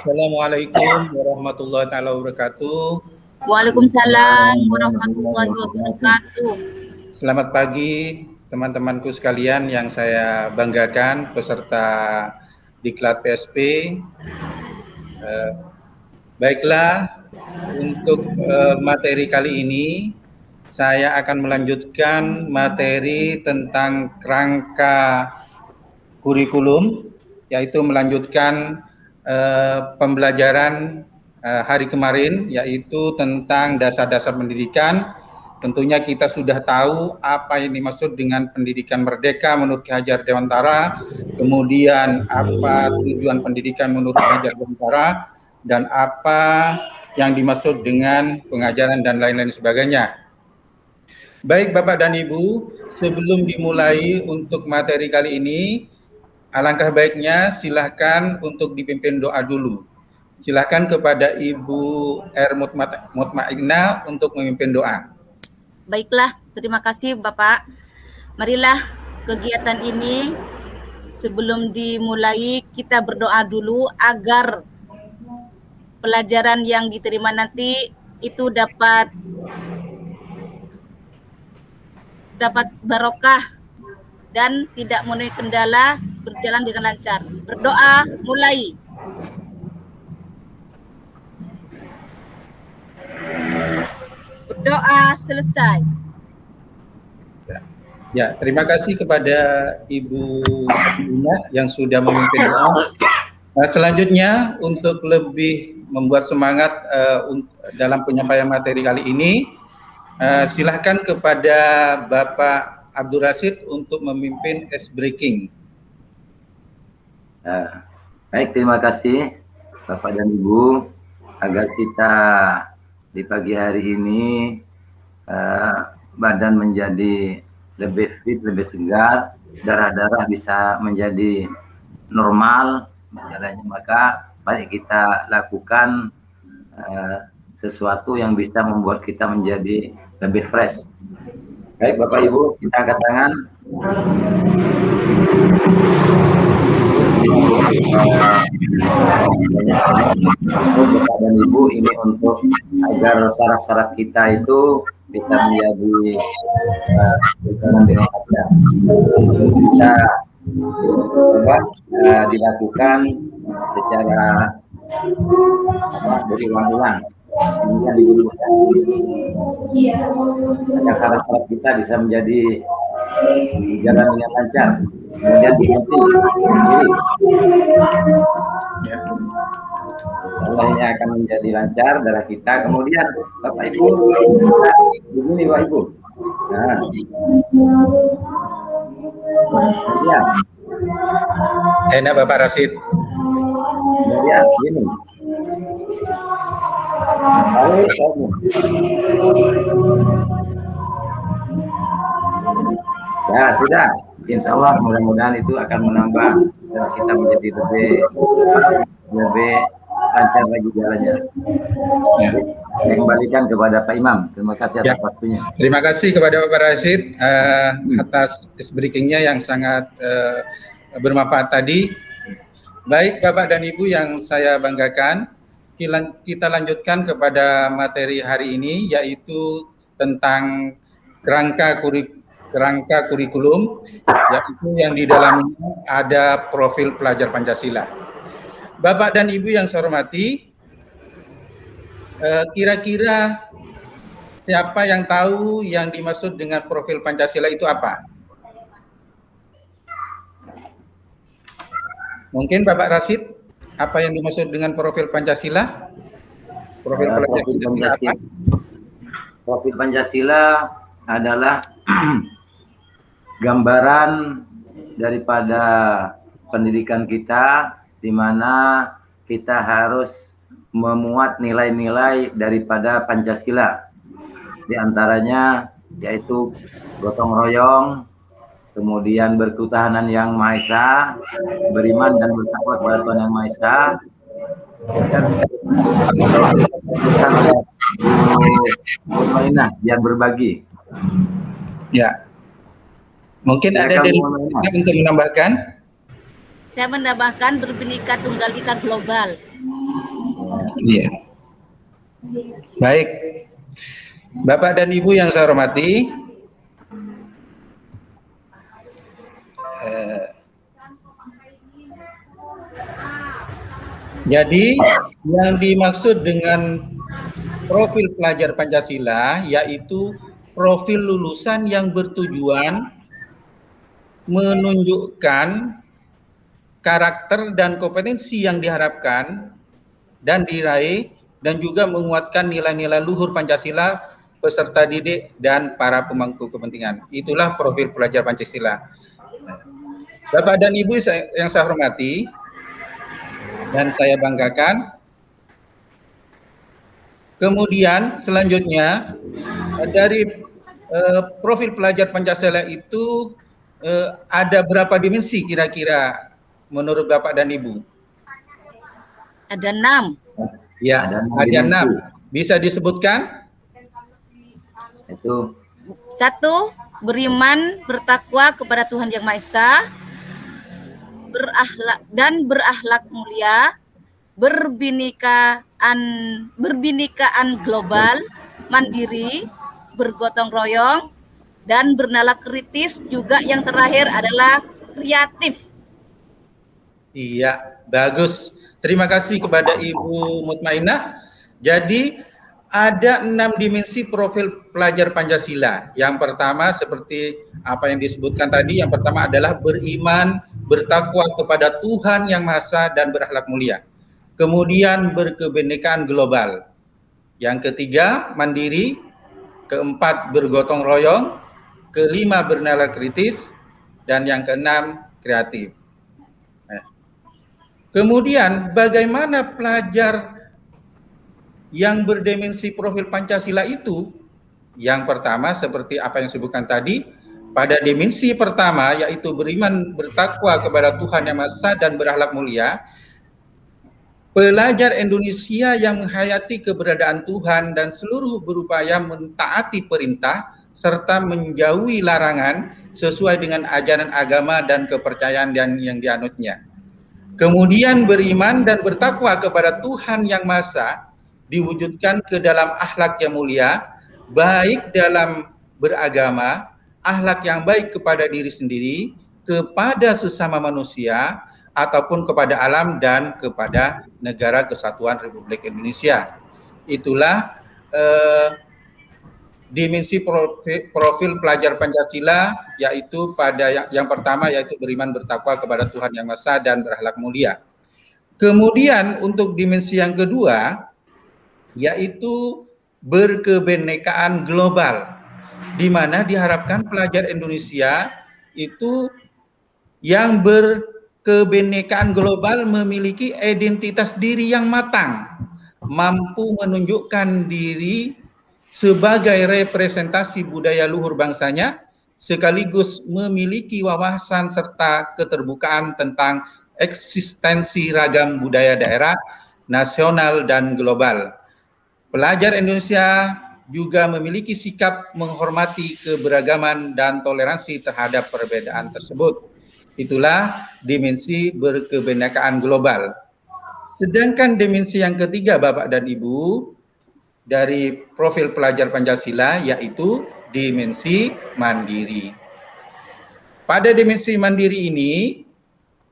Assalamualaikum warahmatullahi taala wabarakatuh. Waalaikumsalam warahmatullahi wabarakatuh. Selamat pagi teman-temanku sekalian yang saya banggakan, peserta Diklat PSP. Baiklah, untuk materi kali ini saya akan melanjutkan materi tentang kerangka kurikulum, yaitu melanjutkan pembelajaran hari kemarin, yaitu tentang dasar-dasar pendidikan. Tentunya kita sudah tahu apa yang dimaksud dengan pendidikan merdeka menurut Ki Hajar Dewantara, kemudian apa tujuan pendidikan menurut Ki Hajar Dewantara, dan apa yang dimaksud dengan pengajaran dan lain-lain sebagainya. Baik Bapak dan Ibu, sebelum dimulai untuk materi kali ini, alangkah baiknya silahkan untuk dipimpin doa dulu. Silahkan kepada Ibu R. Mutmainnah untuk memimpin doa. Baiklah, terima kasih Bapak. Marilah kegiatan ini sebelum dimulai kita berdoa dulu agar pelajaran yang diterima nanti itu dapat barokah dan tidak menemui kendala, berjalan dengan lancar. Berdoa mulai. Berdoa selesai. Ya, terima kasih kepada Ibu Ina yang sudah memimpin doa. Nah, selanjutnya untuk lebih membuat semangat dalam penyampaian materi kali ini, silahkan kepada Bapak Abdul Rasid untuk memimpin ice breaking. Baik, terima kasih Bapak dan Ibu, agar kita di pagi hari ini badan menjadi lebih fit, lebih segar, darah-darah bisa menjadi normal jalannya, maka mari kita lakukan sesuatu yang bisa membuat kita menjadi lebih fresh. Baik Bapak Ibu, kita angkat tangan. Bapak dan Ibu, ini untuk agar saraf-saraf kita itu bisa menjadi berjalan dengan lancar, bisa dilakukan secara berulang-ulang, kemudian digunakan agar saraf-saraf kita bisa menjadi berjalan dengan lancar, kemudian diganti sendiri. Allah ini akan menjadi lancar darah kita. Kemudian Bapak Ibu, begini Bapak Ibu. Nah, ya. Enak Bapak Rasid. Kemudian gini. Ya sudah. Insya Allah mudah-mudahan itu akan menambah dan kita menjadi lebih lancar lagi jalannya. Ya. Saya kembalikan kepada Pak Imam. Terima kasih atas waktunya. Terima kasih kepada Bapak Rasid atas breakingnya yang sangat bermanfaat tadi. Baik Bapak dan Ibu yang saya banggakan, kita lanjutkan kepada materi hari ini, yaitu tentang kerangka kurikulum, yaitu yang di dalamnya ada profil pelajar Pancasila. Bapak dan Ibu yang saya hormati, kira-kira siapa yang tahu yang dimaksud dengan profil Pancasila itu apa? Mungkin Bapak Rasid, apa yang dimaksud dengan profil Pancasila? Profil Pancasila apa? Profil Pancasila adalah gambaran daripada pendidikan kita, di mana kita harus memuat nilai-nilai daripada Pancasila. Di antaranya yaitu gotong royong, kemudian berketuhanan yang Maha Esa, beriman dan bertakwa kepada Tuhan yang Maha Esa, dan yang berbagi. Ya, mungkin ada dari untuk menambahkan. Saya menambahkan berbhinneka tunggal ika global. Iya. Baik. Bapak dan Ibu yang saya hormati, jadi yang dimaksud dengan profil pelajar Pancasila yaitu profil lulusan yang bertujuan menunjukkan karakter dan kompetensi yang diharapkan dan diraih dan juga menguatkan nilai-nilai luhur Pancasila, peserta didik dan para pemangku kepentingan. Itulah profil pelajar Pancasila. Bapak dan Ibu yang saya hormati dan saya banggakan. Kemudian selanjutnya dari profil pelajar Pancasila itu ada berapa dimensi kira-kira menurut Bapak dan Ibu? Ada 6. Ya, ada 6. Bisa disebutkan? Itu 1. Beriman, bertakwa kepada Tuhan Yang Maha Esa, berakhlak mulia, berbinikaan global, mandiri, bergotong royong, dan bernalar kritis. Juga yang terakhir adalah kreatif. Iya, bagus. Terima kasih kepada Ibu Mutmainah. Jadi ada 6 dimensi profil pelajar Pancasila. Yang pertama seperti apa yang disebutkan tadi, yang pertama adalah beriman, bertakwa kepada Tuhan Yang Maha Esa dan berakhlak mulia. Kemudian berkebinekaan global. Yang ketiga mandiri, keempat bergotong royong, kelima bernalar kritis, dan yang keenam kreatif. Kemudian bagaimana pelajar yang berdimensi profil Pancasila itu? Yang pertama seperti apa yang disebutkan tadi, pada dimensi pertama yaitu beriman, bertakwa kepada Tuhan Yang Maha Esa dan berakhlak mulia. Pelajar Indonesia yang menghayati keberadaan Tuhan dan seluruh berupaya mentaati perintah serta menjauhi larangan sesuai dengan ajaran agama dan kepercayaan yang dianutnya. Kemudian beriman dan bertakwa kepada Tuhan Yang Maha Esa diwujudkan ke dalam akhlak yang mulia, baik dalam beragama, akhlak yang baik kepada diri sendiri, kepada sesama manusia, ataupun kepada alam dan kepada negara kesatuan Republik Indonesia. Itulah dimensi profil pelajar Pancasila, yaitu pada yang pertama yaitu beriman, bertakwa kepada Tuhan Yang Maha Esa dan berakhlak mulia. Kemudian untuk dimensi yang kedua yaitu berkebinekaan global, di mana diharapkan pelajar Indonesia itu yang berkebinekaan global memiliki identitas diri yang matang, mampu menunjukkan diri sebagai representasi budaya luhur bangsanya, sekaligus memiliki wawasan serta keterbukaan tentang eksistensi ragam budaya daerah, nasional, dan global. Pelajar Indonesia juga memiliki sikap menghormati keberagaman dan toleransi terhadap perbedaan tersebut. Itulah dimensi berkebinekaan global. Sedangkan dimensi yang ketiga Bapak dan Ibu dari profil pelajar Pancasila yaitu dimensi mandiri. Pada dimensi mandiri ini,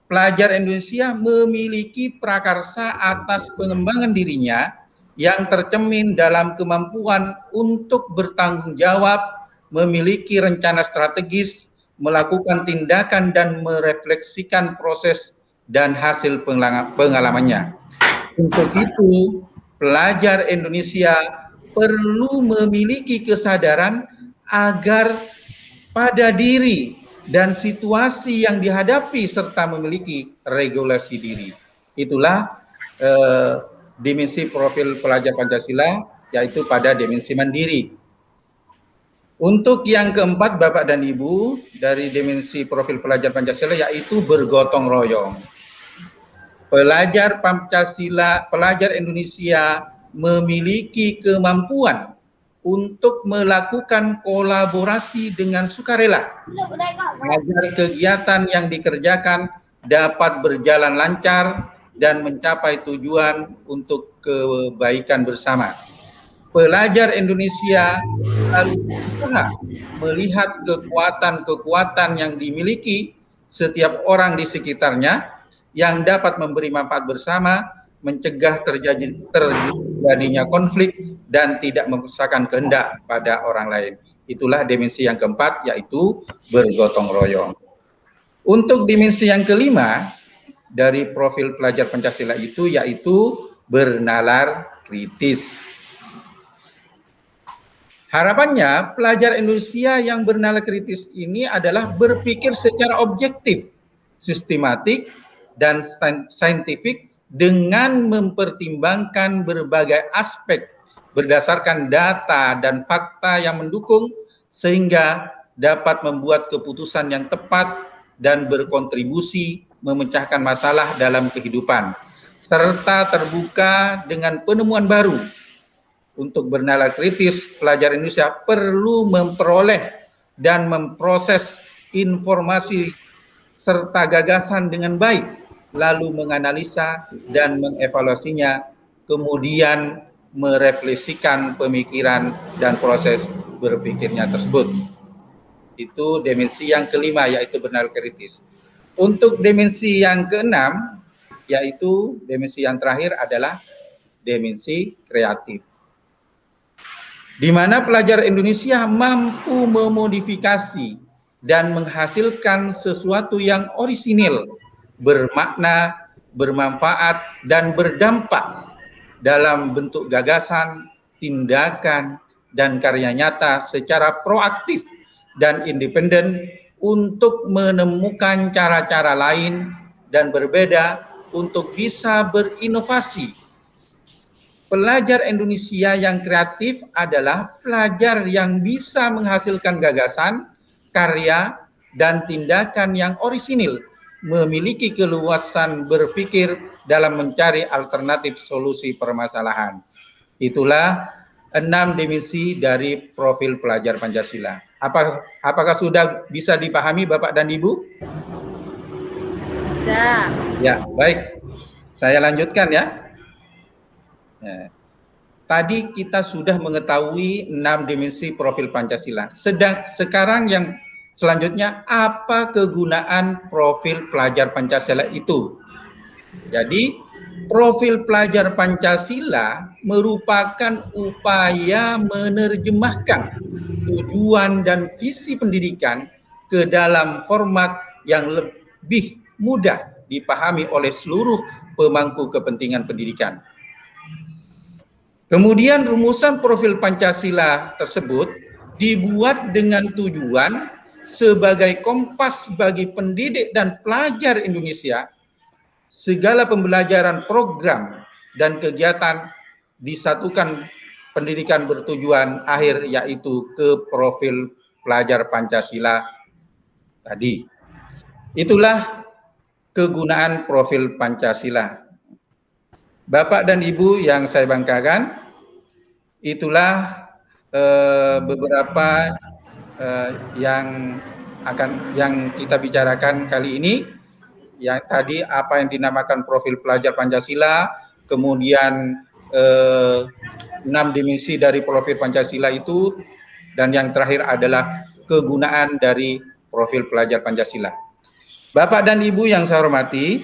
pelajar Indonesia memiliki prakarsa atas pengembangan dirinya yang tercermin dalam kemampuan untuk bertanggung jawab, memiliki rencana strategis, melakukan tindakan dan merefleksikan proses dan hasil pengalamannya. Untuk itu, pelajar Indonesia perlu memiliki kesadaran agar pada diri dan situasi yang dihadapi serta memiliki regulasi diri. Itulah dimensi profil pelajar Pancasila, yaitu pada dimensi mandiri. Untuk yang keempat Bapak dan Ibu dari dimensi profil pelajar Pancasila yaitu bergotong royong. Pelajar Pancasila, pelajar Indonesia memiliki kemampuan untuk melakukan kolaborasi dengan sukarela agar kegiatan yang dikerjakan dapat berjalan lancar, dan mencapai tujuan untuk kebaikan bersama. Pelajar Indonesia selalu berusaha melihat kekuatan-kekuatan yang dimiliki setiap orang di sekitarnya yang dapat memberi manfaat bersama, mencegah terjadinya konflik, dan tidak memaksakan kehendak pada orang lain. Itulah dimensi yang keempat, yaitu bergotong royong. Untuk dimensi yang kelima dari profil pelajar Pancasila itu, yaitu bernalar kritis. Harapannya pelajar Indonesia yang bernalar kritis ini adalah berpikir secara objektif, sistematik, dan saintifik dengan mempertimbangkan berbagai aspek berdasarkan data dan fakta yang mendukung, sehingga dapat membuat keputusan yang tepat dan berkontribusi memecahkan masalah dalam kehidupan, serta terbuka dengan penemuan baru. Untuk bernalar kritis, pelajar Indonesia perlu memperoleh dan memproses informasi serta gagasan dengan baik, lalu menganalisa dan mengevaluasinya, kemudian merefleksikan pemikiran dan proses berpikirnya tersebut. Itu dimensi yang kelima, yaitu bernalar kritis. Untuk dimensi yang keenam, yaitu dimensi yang terakhir adalah dimensi kreatif, di mana pelajar Indonesia mampu memodifikasi dan menghasilkan sesuatu yang orisinil, bermakna, bermanfaat, dan berdampak dalam bentuk gagasan, tindakan, dan karya nyata secara proaktif dan independen untuk menemukan cara-cara lain dan berbeda untuk bisa berinovasi. Pelajar Indonesia yang kreatif adalah pelajar yang bisa menghasilkan gagasan, karya, dan tindakan yang orisinil, memiliki keluasan berpikir dalam mencari alternatif solusi permasalahan. Itulah 6 dimensi dari profil pelajar Pancasila. Apakah sudah bisa dipahami Bapak dan Ibu? Bisa. Ya, baik. Saya lanjutkan ya. Nah, tadi kita sudah mengetahui 6 dimensi profil Pancasila. Sekarang yang selanjutnya, apa kegunaan profil pelajar Pancasila itu? Jadi, profil pelajar Pancasila merupakan upaya menerjemahkan tujuan dan visi pendidikan ke dalam format yang lebih mudah dipahami oleh seluruh pemangku kepentingan pendidikan. Kemudian rumusan profil Pancasila tersebut dibuat dengan tujuan sebagai kompas bagi pendidik dan pelajar Indonesia. Segala pembelajaran, program, dan kegiatan disatukan pendidikan bertujuan akhir, yaitu ke profil pelajar Pancasila tadi. Itulah kegunaan profil Pancasila. Bapak dan Ibu yang saya banggakan, itulah beberapa yang kita bicarakan kali ini. Yang tadi apa yang dinamakan profil pelajar Pancasila, kemudian 6 dimensi dari profil Pancasila itu, dan yang terakhir adalah kegunaan dari profil pelajar Pancasila. Bapak dan Ibu yang saya hormati,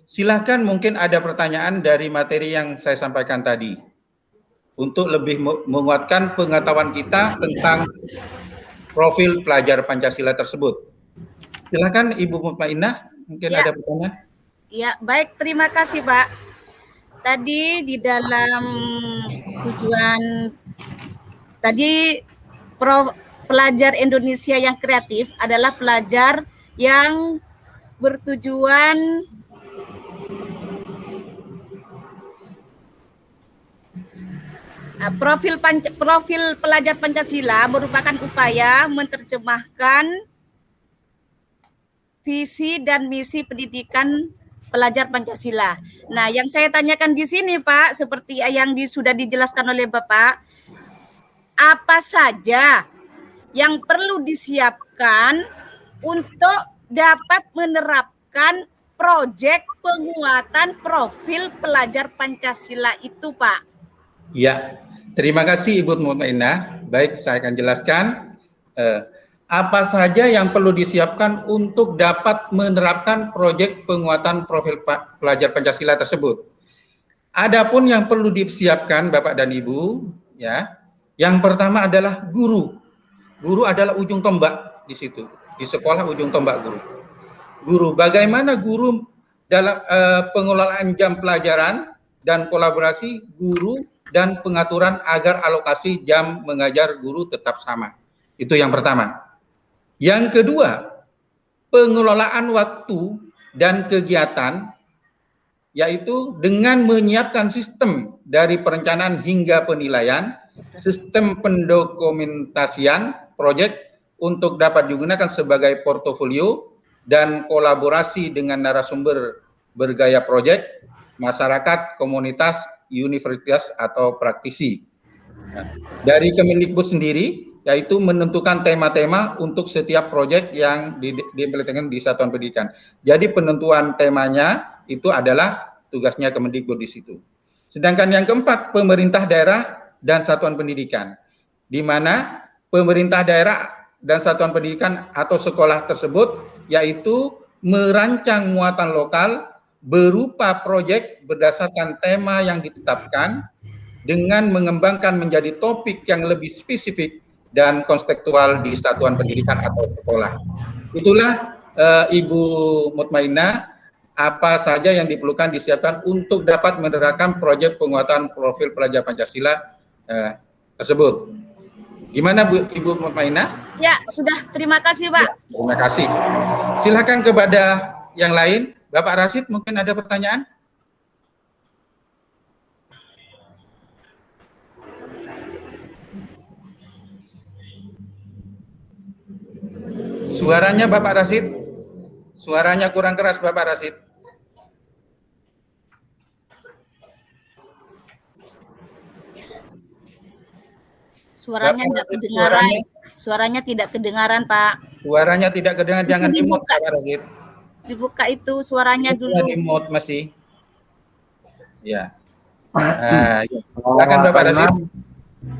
silakan mungkin ada pertanyaan dari materi yang saya sampaikan tadi untuk lebih menguatkan pengetahuan kita tentang profil pelajar Pancasila tersebut. Silakan Ibu Mutmainnah, mungkin ada pertanyaan. Ya, baik, terima kasih Pak. Tadi di dalam tujuan tadi pelajar Indonesia yang kreatif adalah pelajar yang bertujuan profil pelajar Pancasila merupakan upaya menerjemahkan visi dan misi pendidikan pelajar Pancasila. Nah, yang saya tanyakan di sini Pak, seperti yang sudah dijelaskan oleh Bapak, apa saja yang perlu disiapkan untuk dapat menerapkan proyek penguatan profil pelajar Pancasila itu, Pak? Ya, terima kasih Ibu Mutmainnah. Baik, saya akan jelaskan apa saja yang perlu disiapkan untuk dapat menerapkan proyek penguatan profil pelajar Pancasila tersebut. Adapun yang perlu disiapkan Bapak dan Ibu, ya, yang pertama adalah guru. Guru adalah ujung tombak di situ. Di sekolah ujung tombak guru. Guru, bagaimana guru dalam pengelolaan jam pelajaran dan kolaborasi guru dan pengaturan agar alokasi jam mengajar guru tetap sama. Itu yang pertama. Yang kedua, pengelolaan waktu dan kegiatan, yaitu dengan menyiapkan sistem dari perencanaan hingga penilaian, sistem pendokumentasian proyek untuk dapat digunakan sebagai portofolio dan kolaborasi dengan narasumber bergaya proyek, masyarakat, komunitas, universitas, atau praktisi. Nah, dari Kemendikbud sendiri, yaitu menentukan tema-tema untuk setiap proyek yang diimplementasikan di satuan pendidikan. Jadi penentuan temanya itu adalah tugasnya Kemendikbud di situ. Sedangkan yang keempat, pemerintah daerah dan satuan pendidikan, di mana pemerintah daerah dan satuan pendidikan atau sekolah tersebut yaitu merancang muatan lokal berupa proyek berdasarkan tema yang ditetapkan dengan mengembangkan menjadi topik yang lebih spesifik dan kontekstual di satuan pendidikan atau sekolah. Itulah Ibu Mutmainnah apa saja yang diperlukan disiapkan untuk dapat menerapkan proyek penguatan profil pelajar Pancasila tersebut. Gimana Ibu Mutmainnah? Ya, sudah. Terima kasih, Pak. Ya, terima kasih. Silakan kepada yang lain. Bapak Rasid, mungkin ada pertanyaan? Suaranya Bapak Rasid, suaranya kurang keras Bapak Rasid. Suaranya tidak kedengaran. Suaranya tidak kedengaran, Pak. Suaranya tidak kedengaran, jangan di-mute Bapak Rasid. Dibuka itu suaranya dulu. Di-mute masih. Ya. Silakan Bapak Rasid.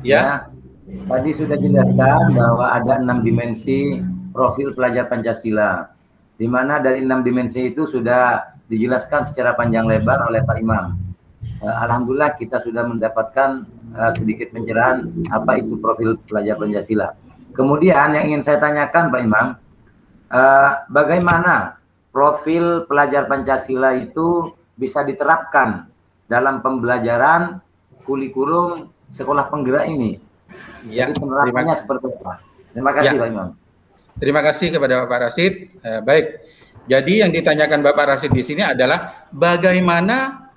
Ya. Tadi sudah jelaskan bahwa ada 6 dimensi profil pelajar Pancasila, di mana dari 6 dimensi itu sudah dijelaskan secara panjang lebar oleh Pak Imam. Alhamdulillah kita sudah mendapatkan sedikit pencerahan apa itu profil pelajar Pancasila. Kemudian yang ingin saya tanyakan Pak Imam, bagaimana profil pelajar Pancasila itu bisa diterapkan dalam pembelajaran kurikulum sekolah penggerak ini? Ya, jadi penerapannya seperti apa? Terima kasih Pak Imam. Terima kasih kepada Bapak Rasid. Baik, jadi yang ditanyakan Bapak Rasid di sini adalah bagaimana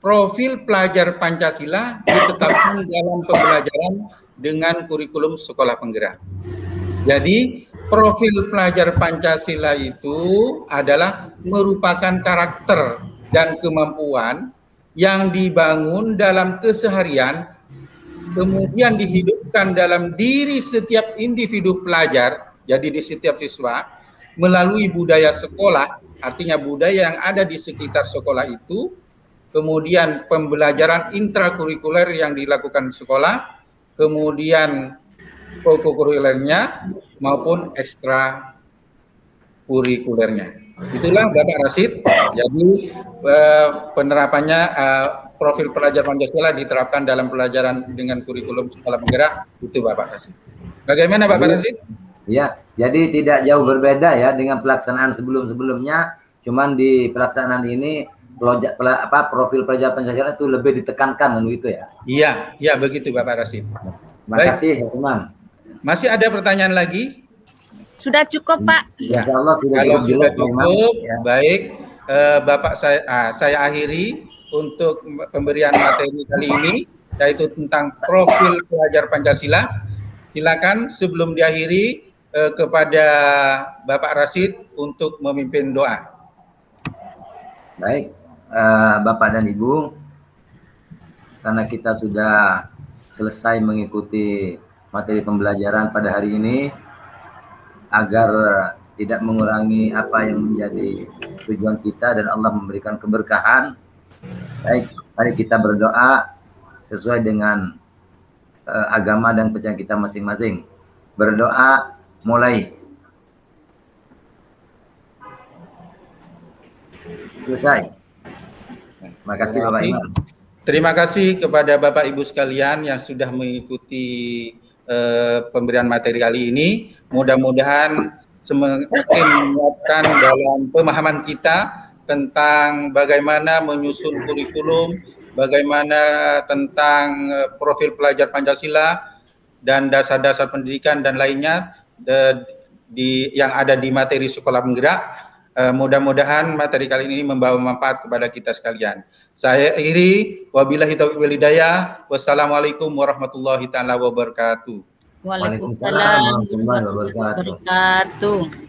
profil pelajar Pancasila ditetapkan dalam pembelajaran dengan kurikulum sekolah penggerak. Jadi profil pelajar Pancasila itu adalah merupakan karakter dan kemampuan yang dibangun dalam keseharian, kemudian dihidupkan dalam diri setiap individu pelajar. Jadi di setiap siswa melalui budaya sekolah, artinya budaya yang ada di sekitar sekolah itu, kemudian pembelajaran intrakurikuler yang dilakukan di sekolah, kemudian kokurikulernya maupun ekstra kurikulernya. Itulah Bapak Rasid. Jadi penerapannya profil pelajar Pancasila diterapkan dalam pelajaran dengan kurikulum sekolah penggerak, itu Bapak Rasid. Bagaimana Bapak Rasid? Ya, jadi tidak jauh berbeda ya dengan pelaksanaan sebelum-sebelumnya, cuman di pelaksanaan ini profil pelajar Pancasila itu lebih ditekankan begitu ya. Iya, iya begitu Bapak Rasid. Terima kasih teman. Masih ada pertanyaan lagi? Sudah cukup Pak. Ya, Allah sudah kalau sudah jelas, cukup, ya. Baik. Bapak saya akhiri untuk pemberian materi kali ini, yaitu tentang profil pelajar Pancasila. Silakan sebelum diakhiri kepada Bapak Rasid untuk memimpin doa. Baik, Bapak dan Ibu, karena kita sudah selesai mengikuti materi pembelajaran pada hari ini agar tidak mengurangi apa yang menjadi tujuan kita dan Allah memberikan keberkahan. Baik, mari kita berdoa sesuai dengan agama dan kepercayaan kita masing-masing. Berdoa mulai. Selesai. Terima kasih Bapak Imam. Terima kasih kepada Bapak Ibu sekalian yang sudah mengikuti pemberian materi kali ini. Mudah-mudahan semakin menguatkan dalam pemahaman kita tentang bagaimana menyusun kurikulum, bagaimana tentang profil pelajar Pancasila dan dasar-dasar pendidikan dan lainnya yang ada di materi Sekolah Penggerak. Mudah-mudahan materi kali ini membawa manfaat kepada kita sekalian. Saya akhiri, wabillahi taufiq wal hidayah. Wassalamualaikum warahmatullahi taala wabarakatuh. Waalaikumsalam warahmatullahi wabarakatuh.